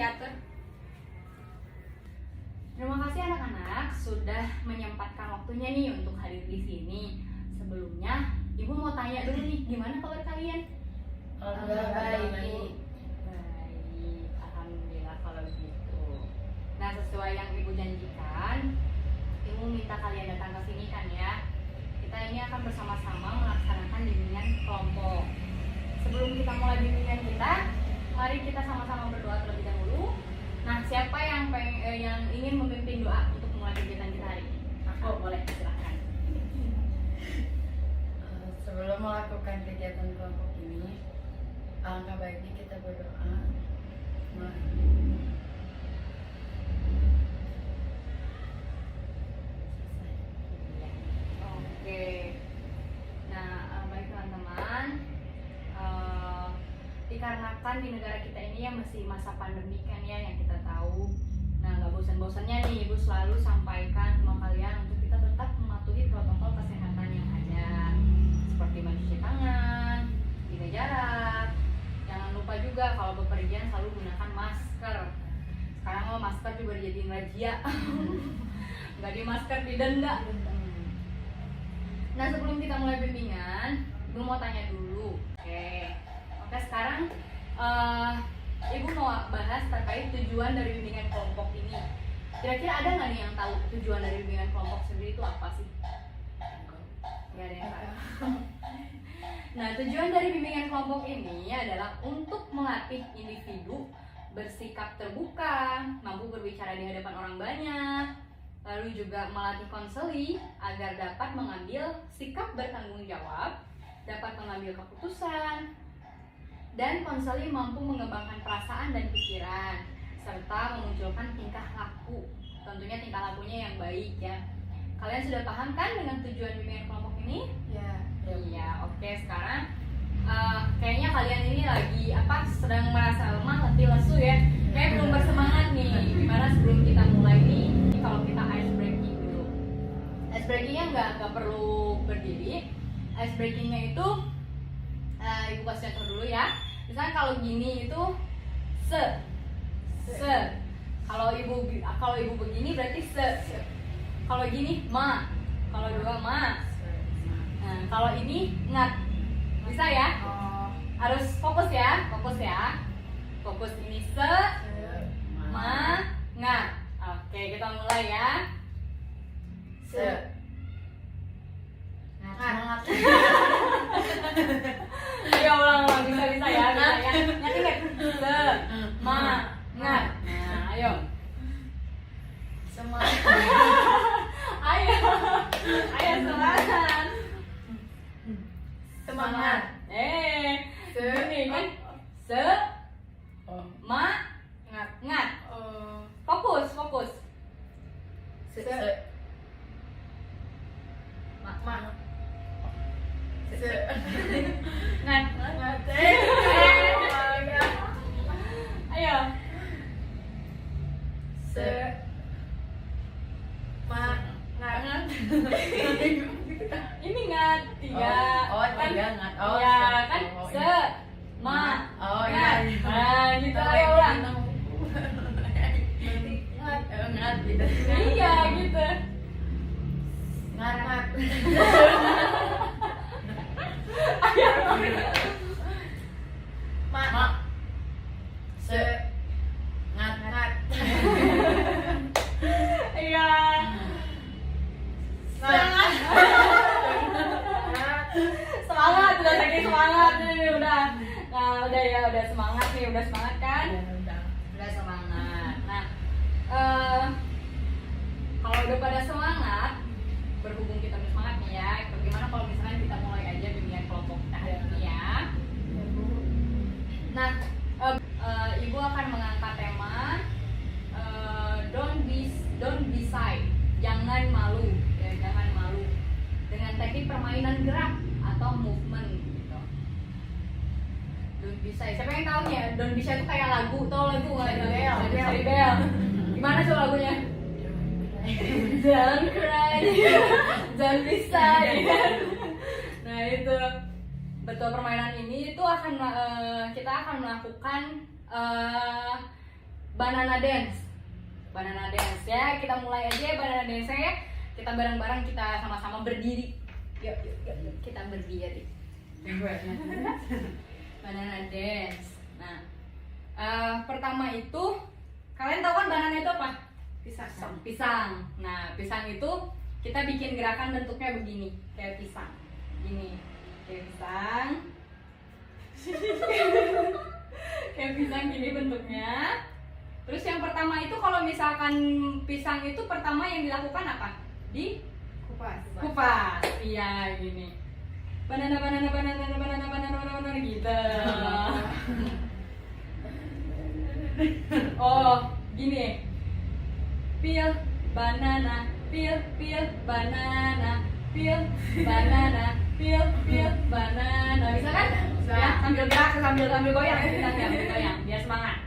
diatur. Terima kasih anak-anak sudah menyempatkan waktunya nih untuk hadir di sini. Sebelumnya, Ibu mau tanya dulu nih, gimana kabar kalian? Alhamdulillah baik. Baik, alhamdulillah kalau begitu. Nah, sesuai yang Ibu janjikan, Ibu minta kalian datang ke sini kan ya. Kita ini akan bersama-sama melaksanakan bimbingan kelompok. Sebelum kita mulai bimbingan kita, mari kita sama-sama berdoa terlebih dahulu. Nah, siapa yang ingin memimpin doa untuk mulai kegiatan kita hari ini? Aku boleh, silahkan. Sebelum melakukan kegiatan kelompok ini, alangkah baiknya kita berdoa. Oke. Nah, baik teman-teman. Dikarenakan di negara kita ini ya masih masa pandemi kan ya yang kita tahu. Nah, nggak bosan-bosannya nih Ibu selalu sampaikan sama kalian untuk kita tetap mematuhi protokol kesehatan yang ada, seperti mencuci tangan, jaga jarak. Jangan lupa juga kalau bepergian selalu gunakan masker. Sekarang mau masker juga dijadiin razia. Nggak di masker didenda. Nah, sebelum kita mulai bimbingan, Ibu mau tanya dulu. Oke, sekarang Ibu mau bahas terkait tujuan dari bimbingan kelompok ini. Kira-kira ada nggak nih yang tahu tujuan dari bimbingan kelompok sendiri itu apa sih? Nggak ada yang tahu. Nah, tujuan dari bimbingan kelompok ini adalah untuk melatih individu bersikap terbuka, mampu berbicara di hadapan orang banyak, lalu juga melatih konseli agar dapat mengambil sikap bertanggung jawab, dapat mengambil keputusan, dan konseli mampu mengembangkan perasaan dan pikiran, serta memunculkan tingkah laku, tentunya tingkah lakunya yang baik ya. Kalian sudah paham kan dengan tujuan bimbingan kelompok ini? Ya. Iya, oke. Sekarang kayaknya kalian ini lagi sedang merasa lemah, letih, lesu ya. Kayak belum bersemangat nih. Gimana sebelum kita mulai nih? Kalau kita ice breaking dulu. Ice breakingnya nggak perlu berdiri. Ice breakingnya itu Ibu kasih contoh dulu ya. Misalnya kalau gini itu se. Kalau ibu begini berarti se. Kalau gini ma. Kalau dua ma. Nah, kalau ini ngat. Bisa ya? Harus fokus ya. Fokus ini se, ma, ngat. Oke, kita mulai ya. Se. Ngat. Ayo ulang bisa ya. Ingat. Se, ma, ngat. Nah, ayo. Semangat. Ayo semangat. Semangat. Ini kan se, ma, ngat. Fokus. Se. Ma. Se. Ngat. Ayo. Se. Ma. Ngat. Ini ngat. Tiga. Tiga ngat. Ya kan se, ma, ngat. Nah, gitu ayo ulang. Ngat gitu. Iya gitu. Ngat. Ma. Se. Ngat. Iya. Semangat udah saking semangat nih udah. Nah, udah semangat nih, udah semangat kan? Udah semangat. Nah, kalau udah pada semangat, berhubung kita udah semangat nih ya, bagaimana kalau misalnya kita mulai aja bimbingan kelompok kita hari ini ya? Nah, Ibu akan mengangkat tema don't be shy, jangan malu, ya, jangan malu, dengan teknik permainan gerak atau movement gitu. Don't be shy. Siapa yang tahu ya? Don't be shy itu kayak lagu, tau lagu nggak? Sari Bel. Gimana tuh lagunya? Don't cry, don't be shy. Nah itu betul, permainan ini itu akan kita akan melakukan banana dance. Banana dance ya, kita mulai aja banana dance ya. Kita bareng-bareng, kita sama-sama berdiri. Yuk, kita berdiri. Banana dance. Nah, pertama itu kalian tahu kan banana itu apa? Pisang. Nah, pisang itu kita bikin gerakan bentuknya begini, kayak pisang. Gini, kayak pisang. Kayak pisang gini bentuknya. Terus yang pertama itu kalau misalkan pisang itu pertama yang dilakukan apa? Di kupas. Iya, gini. Banana gitu. Oh, gini. Peel banana, peel banana, peel banana, peel banana. Bisa kan? Bisa. Ya, sambil gerak, sambil goyang, sambil goyang, biar semangat.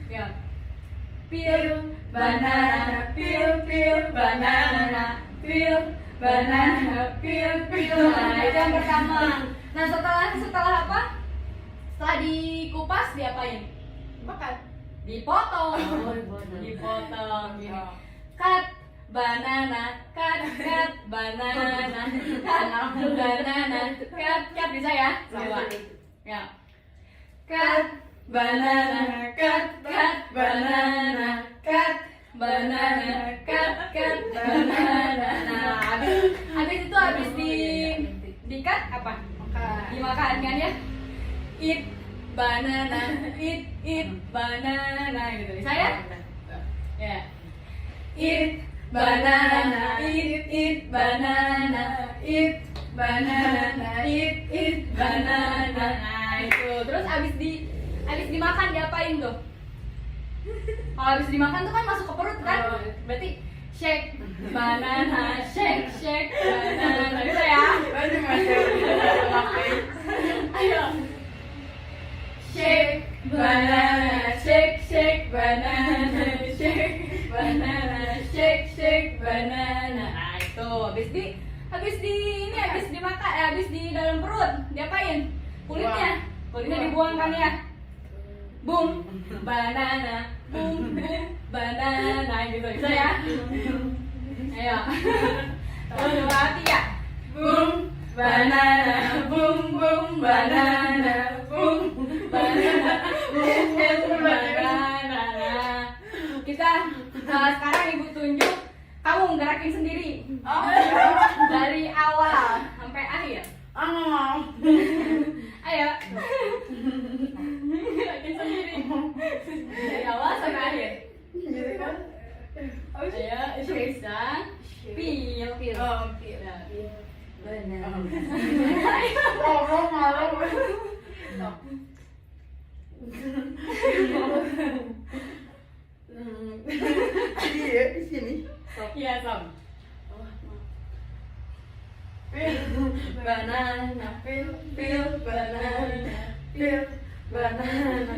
Ya. Peel banana, peel banana, peel banana, peel. Nah, itu yang pertama. Nah, setelah apa? Setelah dikupas diapain? Makan. Dipotong. Oh, Dipotong gini. Cut banana, cut banana, cut banana, cut bisa ya? Coba. Ya. Cut banana, cut banana, cut banana, cut banana. Nah, habis itu di cut apa? Dimakan kan ya? Eat banana, eat banana gitu. Bisa ya? Ya. Eat banana, eat banana, eat banana, eat banana. Nah, itu. Terus abis dimakan diapain tuh? Kalau abis dimakan tuh kan masuk ke perut kan? Berarti shake banana, shake banana. Bisa ya? Ayo. Shake banana, shake banana, shake banana, shake banana. Nah, itu habis dimakan, habis di dalam perut diapain? Kulitnya dibuang kan ya? Boom banana, boom banana gitu. Bisa ya? Ayo. Tuh, hati ya. Boom banana, boom banana, boom banana, boom banana. Kita sekarang ibu tunjuk, kamu gerakin sendiri. Dari awal sampai akhir. Ayo. Gerakin sendiri. Dari awal sampai akhir. Ayo, itu bisa. Peel. Di sini. Iya, Sam. Banana, peel banana, peel banana,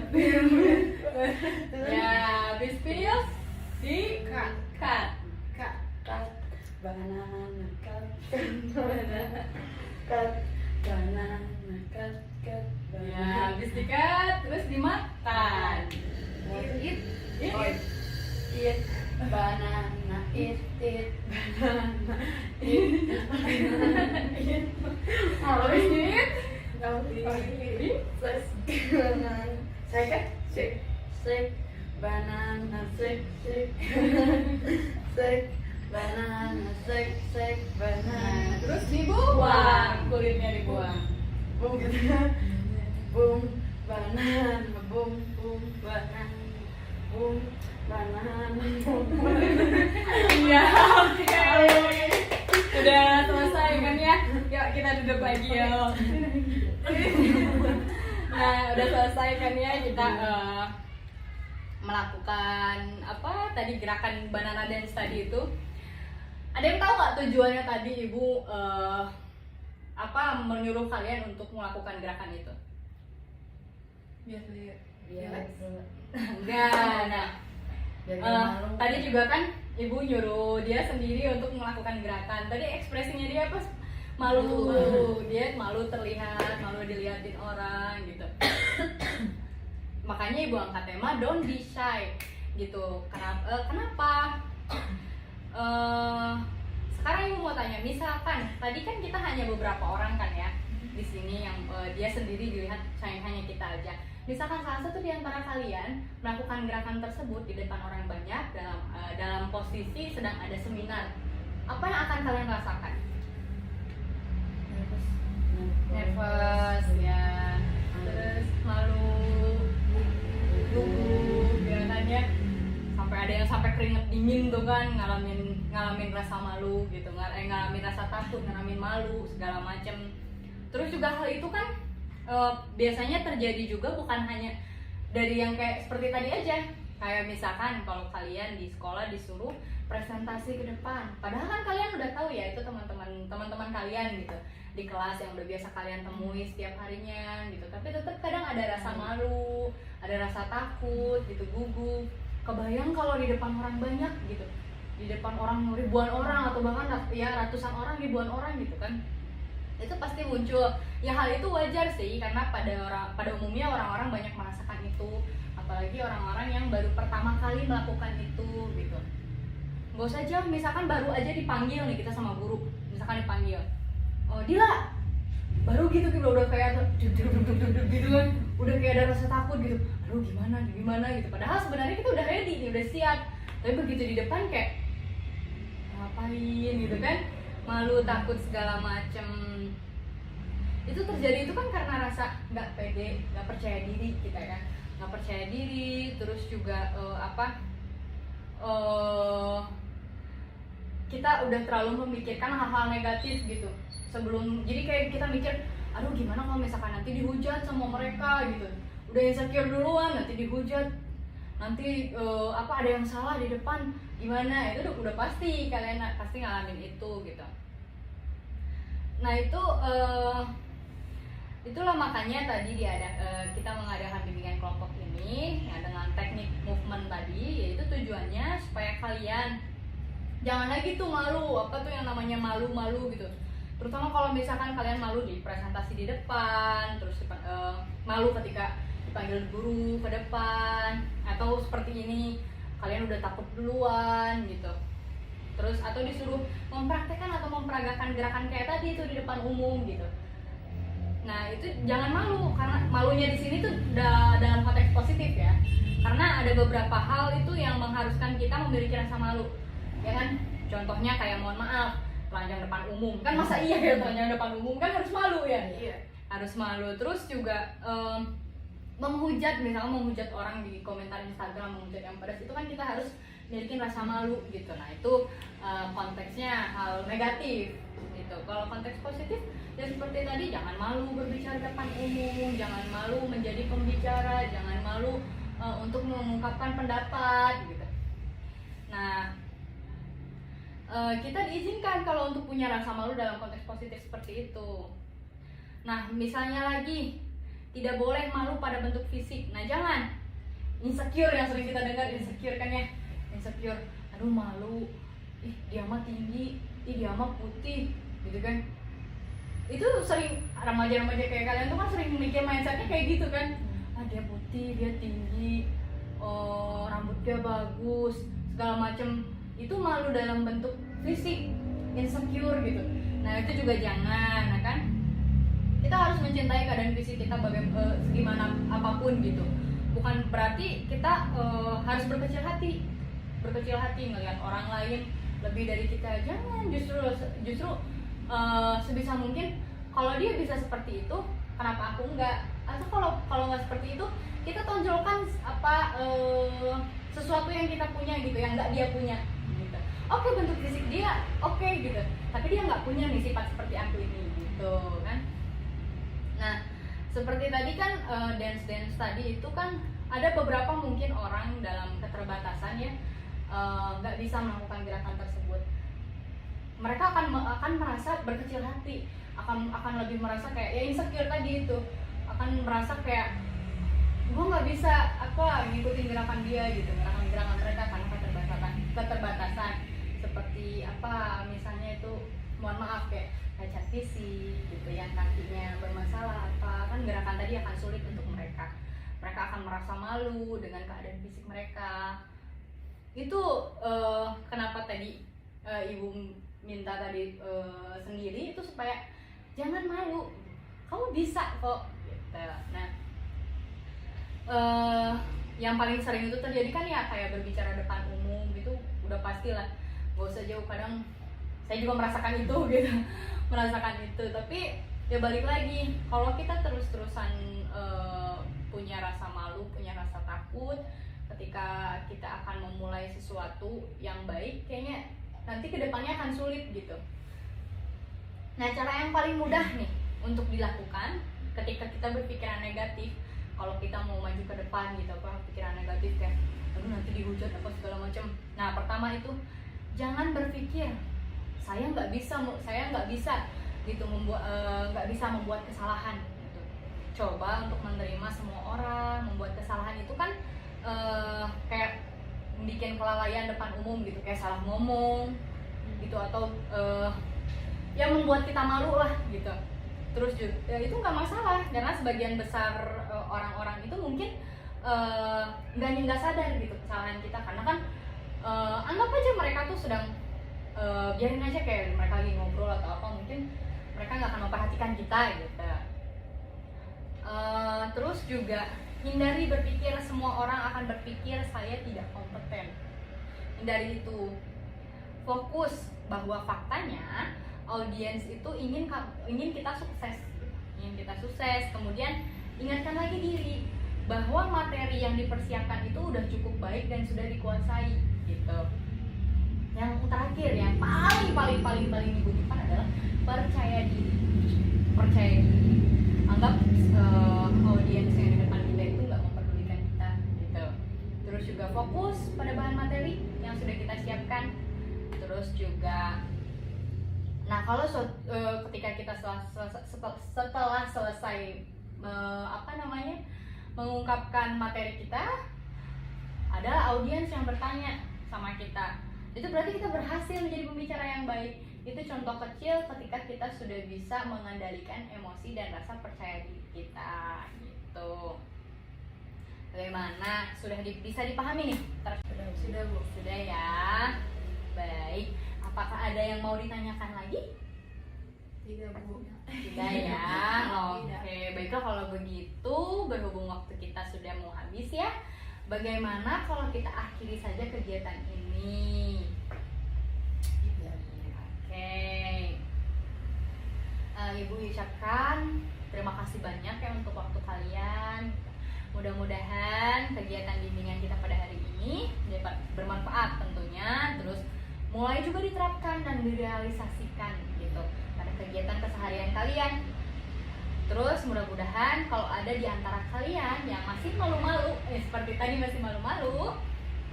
Ya, habis peel di cut. Banana, cut banana, cut banana, cut banana. Ya, habis di-cut terus dimakan. Eat banana, eat banana, Habis di-eat, shake banana, shake banana, shake banana. terus dibuang, kulitnya dibuang. Boom gitu. Boom banana, boom banana, boom banana, boom. Iya, oke. Udah selesai kan ya? Yuk kita duduk lagi yuk. Nah, udah selesai kan ya kita melakukan apa tadi gerakan banana dance tadi itu. Ada yang tahu nggak tujuannya tadi ibu apa menyuruh kalian untuk melakukan gerakan itu? Enggak. Nah, tadi juga kan ibu nyuruh dia sendiri untuk melakukan gerakan. Tadi ekspresinya dia apa? Malu. Dia malu terlihat, malu dilihatin orang gitu. Makanya ibu angkat tema don't be shy. gitu. Kenapa? Sekarang ibu mau tanya, misalkan tadi kan kita hanya beberapa orang kan ya di sini yang dia sendiri dilihat hanya kita aja. Misalkan salah satu di antara kalian melakukan gerakan tersebut di depan orang banyak dalam posisi sedang ada seminar, apa yang akan kalian rasakan? Nervous ya, terus malu, gugup, gerakannya sampai ada yang sampai keringet dingin tuh kan, ngalamin rasa malu gitu, ngalamin rasa takut, ngalamin malu segala macem. Terus juga hal itu kan biasanya terjadi juga bukan hanya dari yang kayak seperti tadi aja. Kayak misalkan kalau kalian di sekolah disuruh presentasi ke depan, padahal kan kalian udah tahu ya itu teman-teman kalian gitu di kelas yang udah biasa kalian temui setiap harinya gitu, tapi tetap kadang ada rasa malu, ada rasa takut gitu, gugup. Kebayang kalau di depan orang banyak gitu, di depan orang ribuan orang atau bahkan ya ratusan orang, ribuan orang gitu kan, itu pasti muncul. Ya hal itu wajar sih, karena pada umumnya orang-orang banyak merasakan itu, apalagi orang-orang yang baru pertama kali melakukan itu gitu. Gak usah jauh, misalkan baru aja dipanggil nih kita sama guru, misalkan dipanggil, oh Dila, baru gitu udah kayak gitu kan, udah kayak ada rasa takut gitu, aduh gimana gitu. Padahal sebenarnya kita udah ready nih, udah siap, tapi begitu di depan kayak ngapain gitu kan, malu, takut segala macem. Itu terjadi itu kan karena rasa nggak pede, nggak percaya diri kita kan, nggak percaya diri. Terus juga kita udah terlalu memikirkan hal-hal negatif gitu sebelum, jadi kayak kita mikir, aduh gimana kalau misalkan nanti dihujat sama mereka gitu, udah insecure duluan, nanti dihujat, nanti ada yang salah di depan gimana, itu udah pasti kalian pasti ngalamin itu gitu. Nah itulah makanya tadi kita mengadakan bimbingan kelompok ini ya, dengan teknik movement tadi, yaitu tujuannya supaya kalian jangan lagi tuh malu, apa tuh yang namanya malu gitu. Terutama kalau misalkan kalian malu di presentasi di depan, terus malu ketika dipanggil guru ke depan, atau seperti ini kalian udah takut duluan gitu. Terus atau disuruh mempraktekkan atau memperagakan gerakan kayak tadi itu di depan umum gitu. Nah itu jangan malu, karena malunya di sini tuh dalam konteks positif ya. Karena ada beberapa hal itu yang mengharuskan kita memiliki rasa malu, ya kan? Contohnya kayak mohon maaf, telanjang depan umum kan, masa iya ya telanjang depan umum kan, harus malu ya? Iya. Harus malu. Terus juga menghujat, misalnya menghujat orang di komentar Instagram, menghujat yang pedas, itu kan kita harus milikin rasa malu gitu. Nah itu konteksnya hal negatif gitu. Kalau konteks positif ya seperti tadi, jangan malu berbicara depan umum, jangan malu menjadi pembicara, jangan malu untuk mengungkapkan pendapat gitu. Nah kita diizinkan kalau untuk punya rasa malu dalam konteks positif seperti itu. Nah misalnya lagi, tidak boleh malu pada bentuk fisik. Nah jangan insecure, yang sering kita dengar insecure kan ya, insecure, aduh malu, ih dia mah tinggi, ih dia mah putih gitu kan. Itu sering remaja-remaja kayak kalian tuh kan sering mikir mindsetnya kayak gitu kan, dia putih, dia tinggi, rambutnya bagus, segala macem. Itu malu dalam bentuk fisik, insecure gitu. Nah itu juga jangan, nah kan kita harus mencintai keadaan fisik kita segimana apapun gitu. Bukan berarti kita harus berkecil hati ngelihat orang lain lebih dari kita. Jangan, justru sebisa mungkin kalau dia bisa seperti itu, kenapa aku enggak? Atau kalau nggak seperti itu, kita tonjolkan sesuatu yang kita punya gitu, yang nggak dia punya gitu. Oke, bentuk fisik dia oke gitu, tapi dia nggak punya nih sifat seperti aku ini gitu kan. Nah seperti tadi kan dance tadi itu kan ada beberapa mungkin orang dalam keterbatasan ya, nggak bisa melakukan gerakan tersebut. Mereka akan merasa berkecil hati, akan lebih merasa kayak ya insecure tadi itu, akan merasa kayak gue nggak bisa ngikutin gerakan dia gitu, gerakan mereka karena keterbatasan seperti misalnya itu mohon maaf kayak cacat fisik gitu, yang kakinya bermasalah kan gerakan tadi akan sulit untuk mereka akan merasa malu dengan keadaan fisik mereka. Itu kenapa tadi ibu minta tadi sendiri itu supaya jangan malu, kamu bisa kok gitu. Nah yang paling sering itu terjadi kan ya kayak berbicara depan umum gitu, udah pastilah gak usah jauh, kadang saya juga merasakan itu gitu merasakan itu. Tapi ya balik lagi, kalau kita terus-terusan punya rasa malu, punya rasa takut ketika kita akan memulai sesuatu yang baik, kayaknya nanti kedepannya akan sulit gitu. Nah, cara yang paling mudah nih untuk dilakukan ketika kita berpikiran negatif, kalau kita mau maju ke depan gitu, apa pikiran negatif kayak aduh nanti dihujat apa segala macam. Nah, pertama itu jangan berpikir saya nggak bisa gitu nggak bisa membuat kesalahan gitu. Coba untuk menerima semua orang membuat kesalahan itu kan kayak bikin kelalaian depan umum gitu, kayak salah ngomong gitu, atau yang membuat kita malu lah gitu. Terus juga itu nggak masalah, karena sebagian besar orang-orang itu mungkin nggak sadar gitu kesalahan kita, karena kan anggap aja mereka tuh sedang biarin aja kayak mereka lagi ngobrol atau apa, mungkin mereka nggak akan memperhatikan kita gitu. Terus juga hindari berpikir semua orang akan berpikir saya tidak kompeten. Hindari itu. Fokus bahwa faktanya audiens itu ingin kita sukses, Kemudian ingatkan lagi diri bahwa materi yang dipersiapkan itu udah cukup baik dan sudah dikuasai gitu. Yang terakhir, yang paling dibutuhkan adalah percaya diri. Anggap audiens yang di depan kita itu nggak memperdulikan kita gitu. Terus juga fokus pada bahan materi yang sudah kita siapkan. Terus juga, nah kalau ketika kita setelah selesai mengungkapkan materi kita, ada audiens yang bertanya sama kita, itu berarti kita berhasil menjadi pembicara yang baik. Itu contoh kecil ketika kita sudah bisa mengendalikan emosi dan rasa percaya diri kita gitu. Bagaimana? Bisa dipahami nih? Sudah Bu. Sudah ya. Baik. Apakah ada yang mau ditanyakan lagi? Tidak Bu. Tidak ya. Oke, baiklah kalau begitu, berhubung waktu kita sudah mau habis ya. Bagaimana kalau kita akhiri saja kegiatan ini? Oke. Ibu ucapkan terima kasih banyak ya untuk waktu kalian. Mudah-mudahan kegiatan bimbingan kita pada hari ini dapat bermanfaat tentunya, terus mulai juga diterapkan dan direalisasikan gitu pada kegiatan keseharian kalian. Terus mudah-mudahan kalau ada di antara kalian yang masih malu-malu, seperti tadi masih malu-malu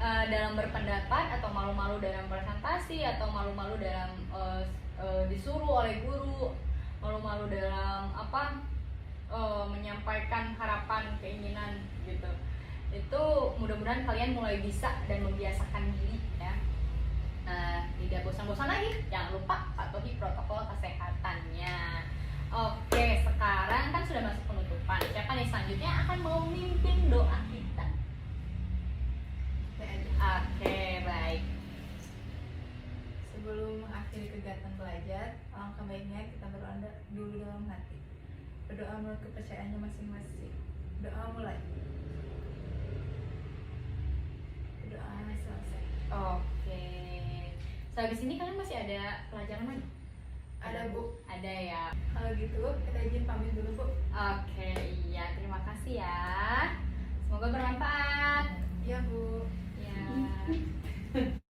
dalam berpendapat, atau malu-malu dalam presentasi, atau malu-malu dalam disuruh oleh guru, malu-malu dalam menyampaikan harapan, keinginan gitu. Itu mudah-mudahan kalian mulai bisa dan membiasakan diri ya. Tidak bosan-bosan lagi, jangan lupa patuhi protokol kesehatannya. Oke, sekarang kan sudah masuk penutupan. Siapa nih selanjutnya akan memimpin doa kita? Oke, baik. Sebelum mengakhiri kegiatan belajar, alangkah baiknya kita berdoa dulu dalam hati. Berdoa menurut kepercayaannya masing-masing. Doa mulai. Berdoa selesai. Oke. Sehabis ini kalian masih ada pelajaran lagi? Ada Bu. Ada ya. Kalau gitu kita izin pamit dulu Bu. Oke, iya, terima kasih ya. Semoga bermanfaat. Iya Bu. Ya.